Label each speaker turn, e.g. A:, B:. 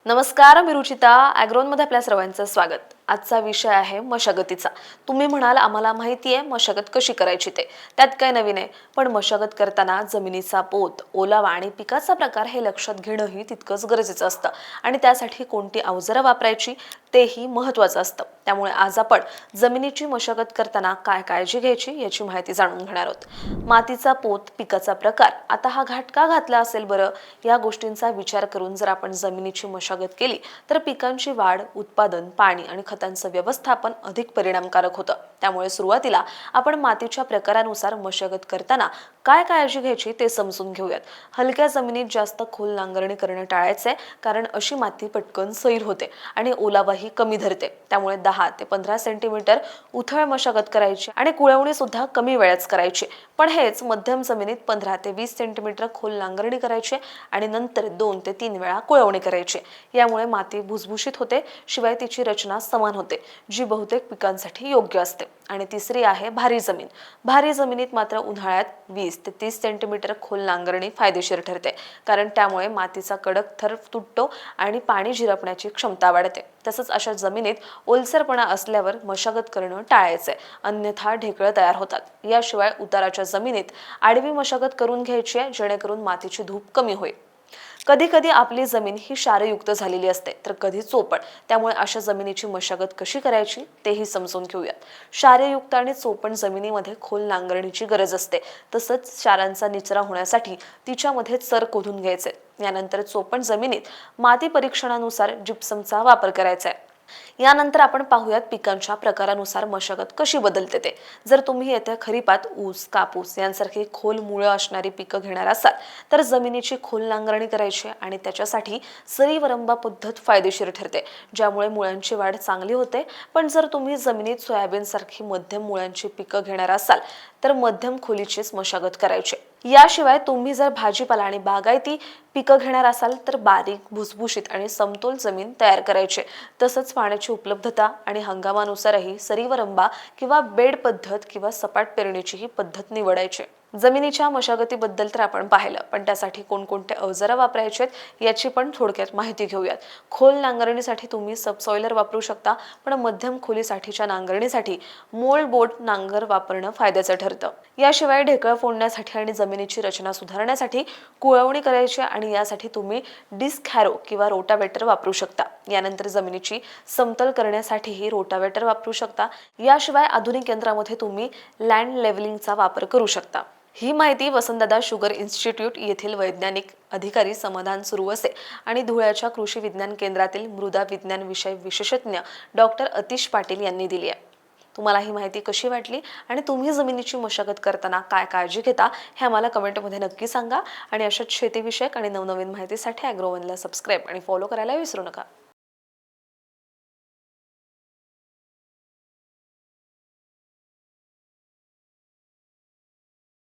A: नमस्कार, मी रुचिता. ॲग्रोनमध्ये आपल्या सर्वांचं स्वागत. आजचा विषय आहे मशागतीचा. तुम्ही म्हणाल आम्हाला माहिती आहे मशागत कशी करायची ते. त्यात काय नवीन आहे? पण मशागत करताना जमिनीचा पोत, ओलावा आणि पिकाचा प्रकार हे लक्षात घेणंही तितकंच गरजेचं असतं. आणि त्यासाठी कोणती अवजारं वापरायची तेही महत्त्वाचं असतं. त्यामुळे आज आपण जमिनीची मशागत करताना काय काळजी घ्यायची याची माहिती जाणून घेणार आहोत. मातीचा पोत, पिकाचा प्रकार, आता हा घाट का घातला असेल बरं? या गोष्टींचा विचार करून जर आपण जमिनीची मशागत केली तर पिकांची वाढ, उत्पादन, पाणी आणि खतांचं व्यवस्थापन अधिक परिणामकारक होतं. त्यामुळे सुरुवातीला आपण मातीच्या प्रकारानुसार मशागत करताना काय काळजी घ्यायची ते समजून घेऊयात. हलक्या जमिनीत जास्त खोल नांगरणी करणं टाळायचंय, कारण अशी माती पटकन सैल होते आणि ओलावाही कमी धरते. त्यामुळे 10 ते 15 सेंटीमीटर उथळ मशागत करायची आणि कुळवणी सुद्धा कमी वेळाच करायची. पण हेच मध्यम जमिनीत 15 ते 20 सेंटीमीटर खोल नांगरणी करायची आणि नंतर 2 ते 3 वेळा कुळवणी करायची. यामुळे माती भुसभुशीत होते, शिवाय तिची रचना समान होते, जी बहुतेक पिकांसाठी योग्य असते. आणि तिसरी आहे भारी जमीन. भारी जमिनीत मात्र उन्हाळ्यात 20 ते 30 सेंटीमीटर खोल नांगरणी फायदेशीर ठरते, कारण त्यामुळे मातीचा कडक थर तुटतो आणि पाणी झिरपण्याची क्षमता वाढते. तसंच अशा जमिनीत ओलसरपणा असल्यावर मशागत करणं टाळायचंय, अन्यथा ढेकळं तयार होतात. याशिवाय उताराच्या जमिनीत आडवी मशागत करून घ्यायची आहे, जेणेकरून मातीची धूप कमी होईल. कधी कधी आपली जमीन ही क्षारयुक्त झालेली असते, तर कधी चोपड. त्यामुळे अशा जमिनीची मशागत कशी करायची तेही समजून घेऊयात. क्षारयुक्त आणि चोपण जमिनीमध्ये खोल नांगरणीची गरज असते. तसंच क्षारांचा निचरा होण्यासाठी तिच्यामध्ये चर खोदून घ्यायचे. यानंतर चोपण जमिनीत माती परीक्षणानुसार जिप्समचा वापर करायचा आहे. यानंतर आपण पाहूयात पिकांच्या प्रकारानुसार मशागत कशी बदलते ते. जर तुम्ही येत्या खरीपात ऊस, कापूस यांसारखी खोल मुळं असणारी पिकं घेणार असाल तर जमिनीची खोल नांगरणी करायची आणि त्याच्यासाठी सरी वरंबा पद्धत फायदेशीर ठरते, ज्यामुळे मुळांची वाढ चांगली होते. पण जर तुम्ही जमिनीत सोयाबीन सारखी मध्यम मुळांची पिकं घेणार असाल तर मध्यम खोलीचीच मशागत करायची. याशिवाय तुम्ही जर भाजीपाला आणि बागायती पिकं घेणार असाल तर बारीक, भुसभुशीत आणि समतोल जमीन तयार करायची. तसंच पाण्याची उपलब्धता आणि हंगामानुसारही सरीवरंबा किंवा बेड पद्धत किंवा सपाट पेरणीची ही पद्धत निवडायची. जमिनीच्या मशागतीबद्दल तर आपण पाहिलं, पण त्यासाठी कोणकोणते अवजारं वापरायचे याची पण थोडक्यात माहिती घेऊयात. खोल नांगरणीसाठी तुम्ही सबसॉइलर वापरू शकता, पण मध्यम खोलीसाठीच्या नांगरणीसाठी मोल्ड बोट नांगर वापरणं फायद्याचं ठरतं. याशिवाय ढेकळं फोडण्यासाठी आणि जमिनीची रचना सुधारण्यासाठी कुळवणी करायची आणि यासाठी तुम्ही डिस्क हॅरो किंवा रोटावेटर वापरू शकता. यानंतर जमिनीची समतल करण्यासाठीही रोटावेटर वापरू शकता. याशिवाय आधुनिक यंत्रामध्ये तुम्ही लँड लेव्हलिंगचा वापर करू शकता. ही माहिती वसंतदादा शुगर इन्स्टिट्यूट येथील वैज्ञानिक अधिकारी समाधान सुरवसे आणि धुळ्याच्या कृषी विज्ञान केंद्रातील मृदा विज्ञान विषय विशेषज्ञ डॉक्टर अतिश पाटील यांनी दिली आहे. तुम्हाला ही माहिती कशी वाटली आणि तुम्ही जमिनीची मशागत करताना काय काळजी घेता हे आम्हाला कमेंटमध्ये नक्की सांगा. आणि अशाच शेतीविषयक आणि नवनवीन माहितीसाठी ॲग्रोवनला सबस्क्राईब आणि फॉलो करायला विसरू नका.